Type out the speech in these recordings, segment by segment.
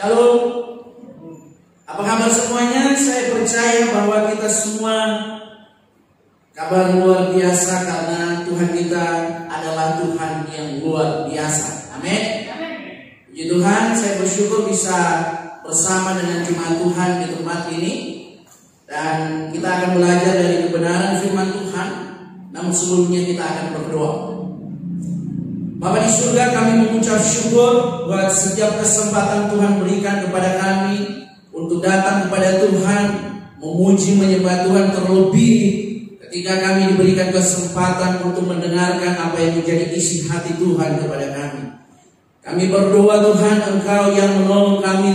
Shalom. Apa kabar semuanya? Saya percaya bahwa kita semua kabar luar biasa karena Tuhan kita adalah Tuhan yang luar biasa. Amin. Puji Tuhan, saya bersyukur bisa bersama dengan jemaat Tuhan di tempat ini. Dan kita akan belajar dari kebenaran firman Tuhan. Namun sebelumnya kita akan berdoa. Bapa di surga, kami mengucap syukur buat setiap kesempatan Tuhan berikan kepada kami untuk datang kepada Tuhan, memuji menyembah Tuhan, terlebih ketika kami diberikan kesempatan untuk mendengarkan apa yang menjadi isi hati Tuhan kepada kami. Kami berdoa Tuhan, Engkau yang menolong kami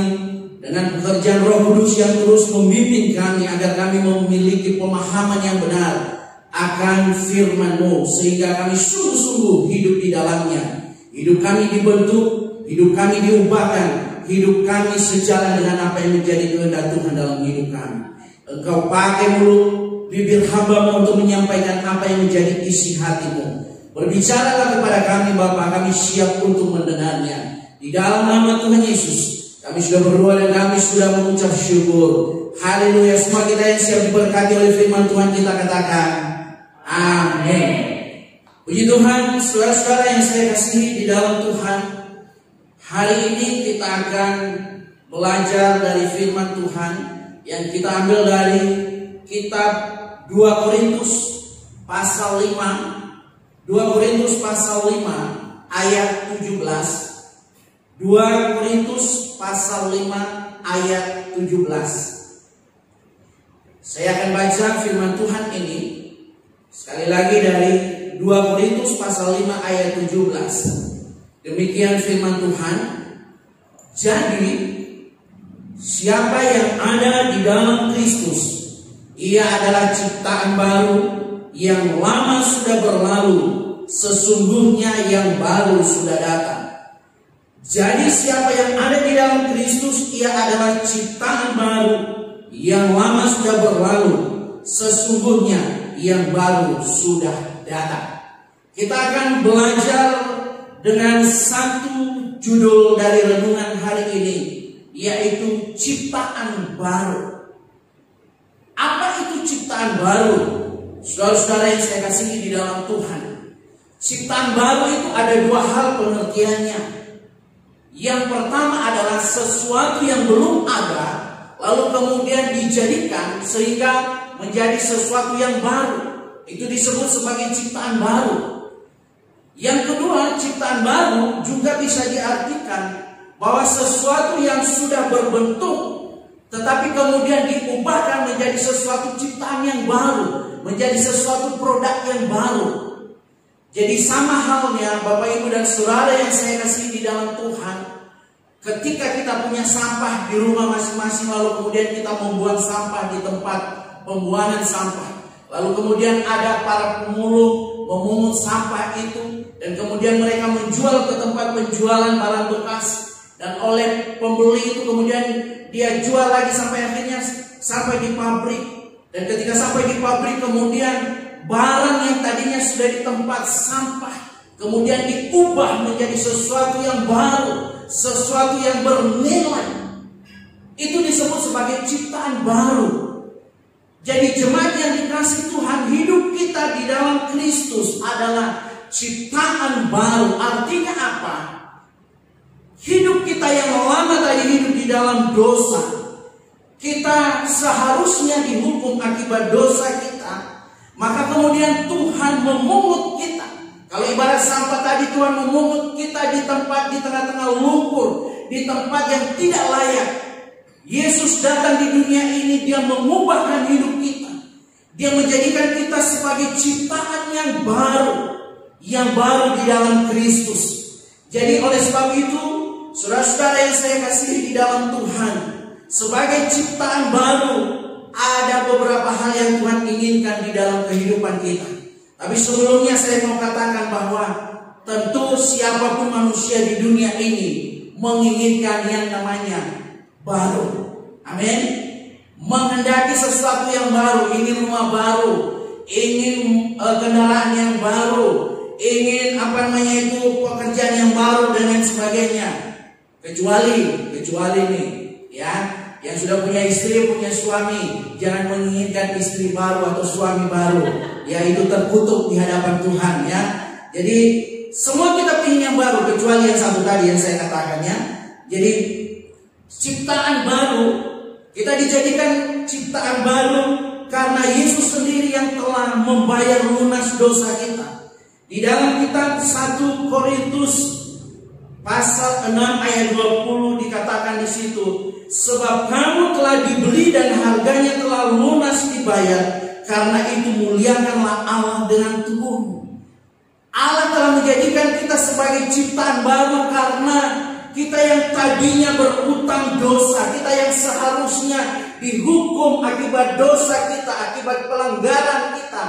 dengan pekerjaan Roh Kudus yang terus membimbing kami agar kami memiliki pemahaman yang benar akan firman-Mu, sehingga kami sungguh-sungguh hidup di dalamnya. Hidup kami dibentuk, hidup kami diubahkan, hidup kami sejalan dengan apa yang menjadi kehendak Tuhan dalam hidup kami. Engkau pakai mulut bibir hamba-Mu untuk menyampaikan apa yang menjadi isi hati-Mu. Berbicaralah kepada kami Bapa, kami siap untuk mendengarnya. Di dalam nama Tuhan Yesus kami sudah berdoa dan kami sudah mengucap syukur. Haleluya. Semua kita yang siap diberkati oleh firman Tuhan, kita katakan amin. Puji Tuhan, saudara-saudara yang saya kasihi di dalam Tuhan, hari ini kita akan belajar dari firman Tuhan yang kita ambil dari kitab 2 Korintus pasal 5. 2 Korintus pasal 5 ayat 17. 2 Korintus pasal 5 ayat 17. Saya akan baca firman Tuhan ini sekali lagi dari 2 Korintus pasal 5 ayat 17. Demikian firman Tuhan. Jadi siapa yang ada di dalam Kristus, ia adalah ciptaan baru, yang lama sudah berlalu, sesungguhnya yang baru sudah datang. Jadi siapa yang ada di dalam Kristus, ia adalah ciptaan baru, yang lama sudah berlalu, sesungguhnya yang baru sudah datang. Kita akan belajar dengan satu judul dari renungan hari ini, yaitu ciptaan baru. Apa itu ciptaan baru? Saudara-saudara yang saya kasihi di dalam Tuhan, ciptaan baru itu ada dua hal pengertiannya. Yang pertama adalah sesuatu yang belum ada, lalu kemudian dijadikan sehingga menjadi sesuatu yang baru. Itu disebut sebagai ciptaan baru. Yang kedua, ciptaan baru juga bisa diartikan bahwa sesuatu yang sudah berbentuk tetapi kemudian diubahkan menjadi sesuatu ciptaan yang baru, menjadi sesuatu produk yang baru. Jadi sama halnya Bapak Ibu dan Saudara yang saya kasih di dalam Tuhan, ketika kita punya sampah di rumah masing-masing, lalu kemudian kita membuang sampah di tempat pembuangan sampah, lalu kemudian ada para pemulung memungut sampah itu, dan kemudian mereka menjual ke tempat penjualan barang bekas, dan oleh pembeli itu kemudian dia jual lagi sampai akhirnya sampai di pabrik. Dan ketika sampai di pabrik, kemudian barang yang tadinya sudah di tempat sampah kemudian diubah menjadi sesuatu yang baru, sesuatu yang bernilai. Itu disebut sebagai ciptaan baru. Jadi jemaat yang dikasihi Tuhan, hidup kita di dalam Kristus adalah ciptaan baru. Artinya apa? Hidup kita yang lama tadi hidup di dalam dosa. Kita seharusnya dihukum akibat dosa kita. Maka kemudian Tuhan memungut kita. Kalau ibarat sampah tadi, Tuhan memungut kita di tempat, di tengah-tengah lumpur, di tempat yang tidak layak. Yesus datang di dunia ini, dia mengubahkan hidup kita. Dia menjadikan kita sebagai ciptaan yang baru di dalam Kristus. Jadi oleh sebab itu, saudara-saudara yang saya kasihi di dalam Tuhan, sebagai ciptaan baru, ada beberapa hal yang Tuhan inginkan di dalam kehidupan kita. Tapi sebelumnya saya mau katakan bahwa tentu siapapun manusia di dunia ini menginginkan yang namanya baru. Amin. Menghendaki sesuatu yang baru, ingin rumah baru, ingin kendaraan yang baru, ingin pekerjaan yang baru dan lain sebagainya. Kecuali kecuali nih, ya, yang sudah punya istri, punya suami, jangan menginginkan istri baru atau suami baru. Ya, itu terkutuk di hadapan Tuhan, ya. Jadi semua kita ingin yang baru kecuali yang satu tadi yang saya katakan, ya. Jadi ciptaan baru, kita dijadikan ciptaan baru karena Yesus sendiri yang telah membayar lunas dosa kita. Di dalam kitab 1 Korintus pasal 6 ayat 20 dikatakan di situ, sebab kamu telah dibeli dan harganya telah lunas dibayar, karena itu muliakanlah Allah dengan tubuhmu. Allah telah menjadikan kita sebagai ciptaan baru karena kita yang tadinya berutang dosa, kita yang seharusnya dihukum akibat dosa kita, akibat pelanggaran kita.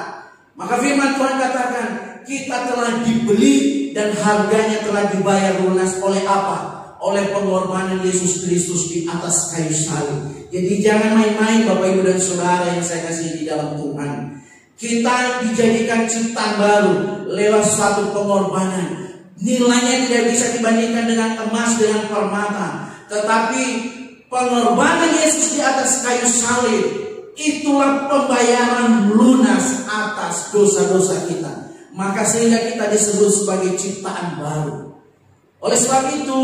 Maka firman Tuhan katakan, kita telah dibeli dan harganya telah dibayar lunas oleh apa? Oleh pengorbanan Yesus Kristus di atas kayu salib. Jadi jangan main-main Bapak Ibu dan Saudara yang saya kasih di dalam Tuhan. Kita dijadikan ciptaan baru lewat suatu pengorbanan. Nilainya tidak bisa dibandingkan dengan emas, dengan permata. Tetapi pengorbanan Yesus di atas kayu salib, itulah pembayaran lunas atas dosa-dosa kita. Maka sehingga kita disebut sebagai ciptaan baru. Oleh sebab itu,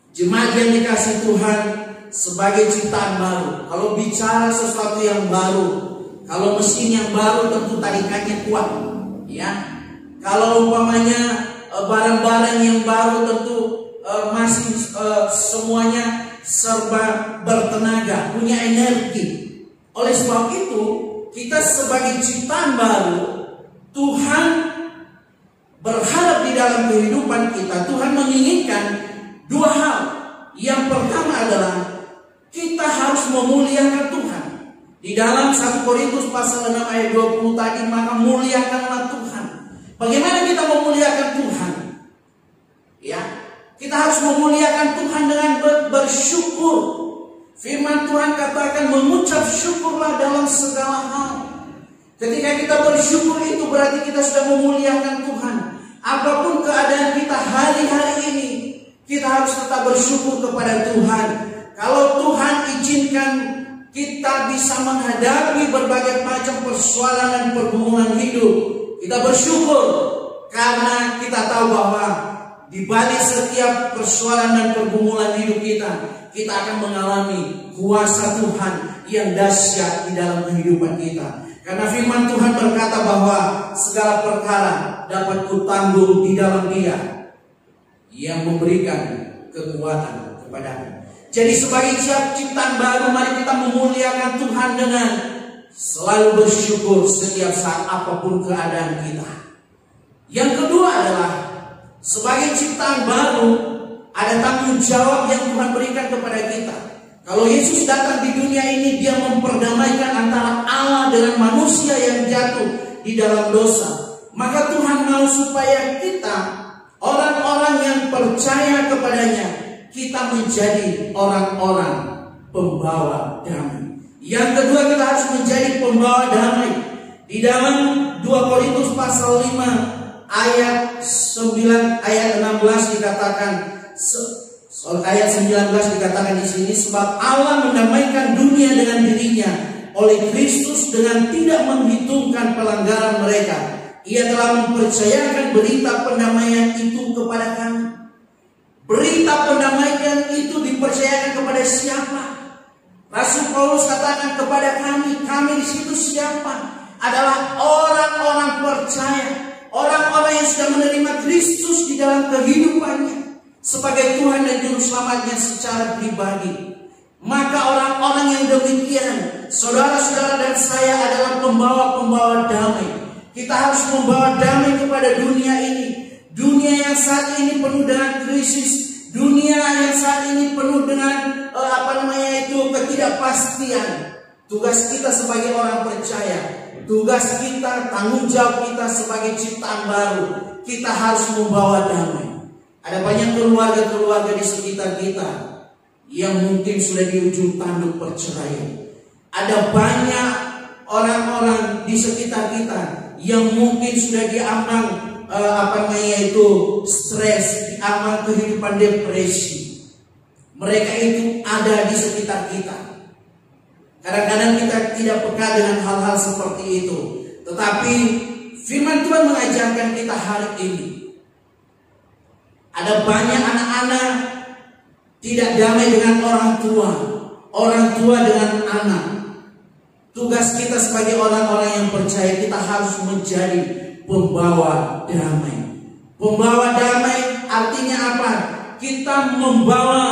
jemaat yang dikasihi Tuhan, sebagai ciptaan baru, kalau bicara sesuatu yang baru, kalau mesin yang baru tentu tarikannya kuat, ya. Kalau umpamanya barang-barang yang baru tentu masih semuanya serba bertenaga, punya energi. Oleh sebab itu, kita sebagai ciptaan baru, Tuhan berharap di dalam kehidupan kita, Tuhan menginginkan dua hal. Yang pertama adalah kita harus memuliakan Tuhan. Di dalam 1 Korintus pasal 6 ayat 20 tadi, maka muliakanlah Tuhan. Bagaimana kita memuliakan Tuhan? Ya, kita harus memuliakan Tuhan dengan bersyukur. Firman Tuhan katakan, mengucap syukurlah dalam segala hal. Ketika kita bersyukur itu berarti kita sudah memuliakan Tuhan. Apapun keadaan kita hari-hari ini, kita harus tetap bersyukur kepada Tuhan. Kalau Tuhan izinkan kita bisa menghadapi berbagai macam persoalan dan pergumulan hidup, kita bersyukur karena kita tahu bahwa di balik setiap persoalan dan pergumulan hidup kita, kita akan mengalami kuasa Tuhan yang dahsyat di dalam kehidupan kita. Karena firman Tuhan berkata bahwa segala perkara dapat kutanggung di dalam Dia yang memberikan kekuatan kepadamu. Jadi sebagai ciptaan baru, mari kita memuliakan Tuhan dengan selalu bersyukur setiap saat apapun keadaan kita. Yang kedua adalah sebagai ciptaan baru, ada tanggung jawab yang Tuhan berikan kepada kita. Kalau Yesus datang di dunia ini, Dia memperdamaikan antara Allah dengan manusia yang jatuh di dalam dosa. Maka Tuhan mau supaya kita, orang-orang yang percaya kepadanya, kita menjadi orang-orang pembawa damai. Yang kedua, kita harus menjadi pembawa damai. Di dalam 2 Korintus pasal 5 ayat 9 ayat 16 dikatakan, ayat 19 dikatakan di sini, sebab Allah mendamaikan dunia dengan dirinya oleh Kristus dengan tidak menghitungkan pelanggaran mereka. Ia telah mempercayakan berita pendamaian itu kepada kami. Berita pendamaian itu dipercayakan kepada siapa? Rasul Paulus katakan kepada kami. Kami di situ siapa? Adalah orang-orang percaya, orang-orang yang sudah menerima Kristus di dalam kehidupannya sebagai Tuhan dan Juru Selamatnya secara pribadi. Maka orang-orang yang demikian, saudara-saudara dan saya adalah pembawa-pembawa damai. Kita harus membawa damai kepada dunia ini. Dunia yang saat ini penuh dengan krisis, dunia yang saat ini penuh dengan ketidakpastian. Tugas kita sebagai orang percaya, tugas kita, tanggung jawab kita sebagai ciptaan baru, kita harus membawa damai. Ada banyak keluarga-keluarga di sekitar kita yang mungkin sudah di ujung tanduk perceraian. Ada banyak orang-orang di sekitar kita yang mungkin sudah diambang stres, diambang kehidupan depresi. Mereka itu ada di sekitar kita. Kadang-kadang kita tidak peka dengan hal-hal seperti itu. Tetapi firman Tuhan mengajarkan kita hari ini. Ada banyak anak-anak tidak damai dengan orang tua dengan anak. Tugas kita sebagai orang-orang yang percaya, kita harus menjadi pembawa damai. Pembawa damai artinya apa? Kita membawa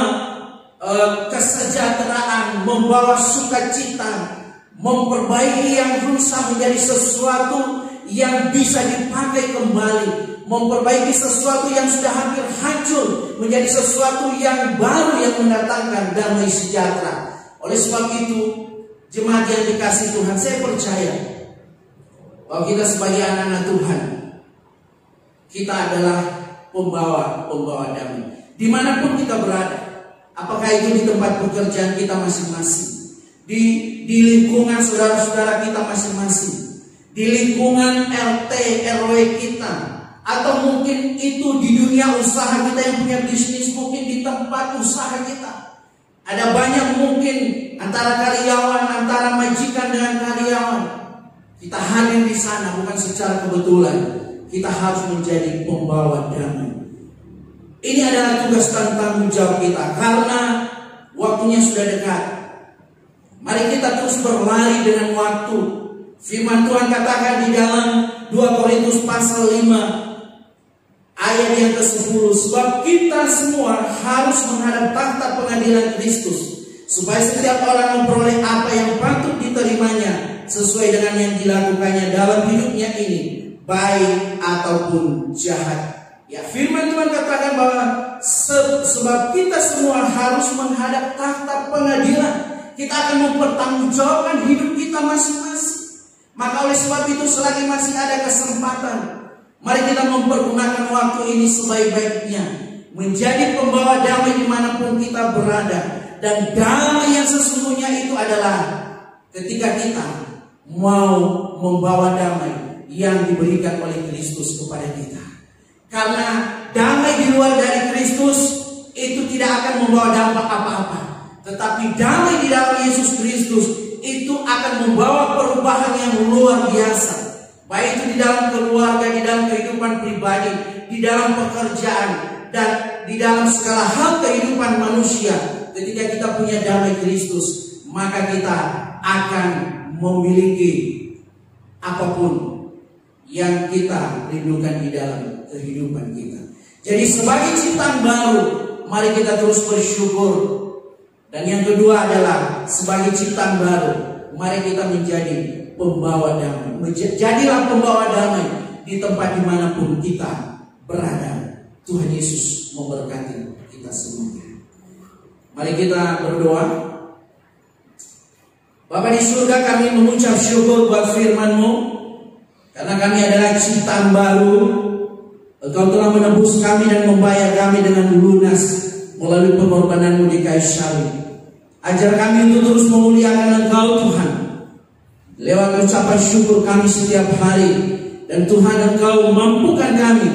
kesejahteraan, membawa sukacita, memperbaiki yang rusak menjadi sesuatu yang bisa dipakai kembali, memperbaiki sesuatu yang sudah hampir hancur menjadi sesuatu yang baru yang mendatangkan damai sejahtera. Oleh sebab itu, jemaat yang dikasihi Tuhan, saya percaya bahwa kita sebagai anak-anak Tuhan, kita adalah pembawa damai. Dimanapun kita berada, apakah itu di tempat pekerjaan kita masing-masing, di lingkungan saudara-saudara kita masing-masing, di lingkungan RT RW kita, atau mungkin itu di dunia usaha kita yang punya bisnis, mungkin di tempat usaha kita. Ada banyak mungkin antara karyawan, antara majikan dengan karyawan. Kita hadir di sana bukan secara kebetulan. Kita harus menjadi pembawa damai. Ini adalah tugas dan tanggung jawab kita, karena waktunya sudah dekat. Mari kita terus berlari dengan waktu. Firman Tuhan katakan di dalam 2 Korintus pasal 5 ayat yang ke-10, sebab kita semua harus menghadap takhta pengadilan Kristus, supaya setiap orang memperoleh apa yang patut diterimanya sesuai dengan yang dilakukannya dalam hidupnya ini, baik ataupun jahat. Ya, firman Tuhan katakan bahwa sebab kita semua harus menghadap takhta pengadilan. Kita akan mempertanggungjawabkan hidup kita masing-masing. Maka oleh sebab itu, selagi masih ada kesempatan, mari kita mempergunakan waktu ini sebaik-baiknya, menjadi pembawa damai dimanapun kita berada. Dan damai yang sesungguhnya itu adalah ketika kita mau membawa damai yang diberikan oleh Kristus kepada kita. Karena damai di luar dari Kristus itu tidak akan membawa dampak apa-apa. Tetapi damai di dalam Yesus Kristus itu akan membawa perubahan yang luar biasa. Baik itu di dalam keluarga, di dalam kehidupan pribadi, di dalam pekerjaan, dan di dalam segala hal kehidupan manusia. Ketika kita punya damai Kristus, maka kita akan memiliki apapun yang kita rindukan di dalam kehidupan kita. Jadi sebagai ciptaan baru, mari kita terus bersyukur. Dan yang kedua adalah sebagai ciptaan baru, mari kita menjadi pembawa damai. Jadilah pembawa damai di tempat dimanapun kita berada. Tuhan Yesus memberkati kita semuanya. Mari kita berdoa. Bapa di surga, kami mengucap syukur buat firman-Mu, karena kami adalah ciptaan baru. Engkau telah menebus kami dan membayar kami dengan lunas melalui pengorbanan-Mu di kayu salib. Ajar kami untuk terus memuliakan Engkau Tuhan, lewat ucapan syukur kami setiap hari. Dan Tuhan, Engkau mampukan kami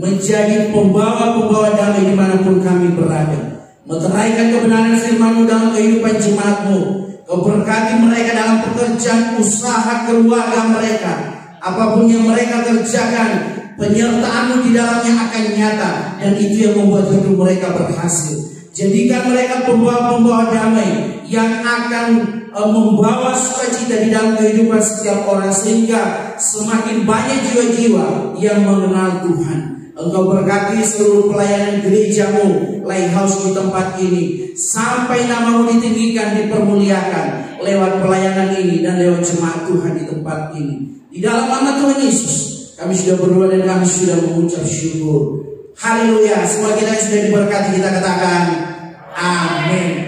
menjadi pembawa-pembawa damai dimanapun kami berada. Meteraikan kebenaran firman-Mu dalam kehidupan jemaat-Mu. Kau berkati mereka dalam pekerjaan, usaha, keluarga mereka. Apapun yang mereka kerjakan, penyertaan-Mu di dalamnya akan nyata. Dan itu yang membuat hidup mereka berhasil. Jadikan mereka pembawa-pembawa damai yang akan membawa sukacita di dalam kehidupan setiap orang, sehingga semakin banyak jiwa-jiwa yang mengenal Tuhan. Engkau berkati seluruh pelayanan gereja-Mu, Lighthouse di tempat ini, sampai nama-Mu ditinggikan, dipermuliakan lewat pelayanan ini dan lewat jemaat Tuhan di tempat ini. Di dalam nama Tuhan Yesus kami sudah berdoa dan kami sudah mengucap syukur. Haleluya. Semua kita sudah diberkati, kita katakan amin.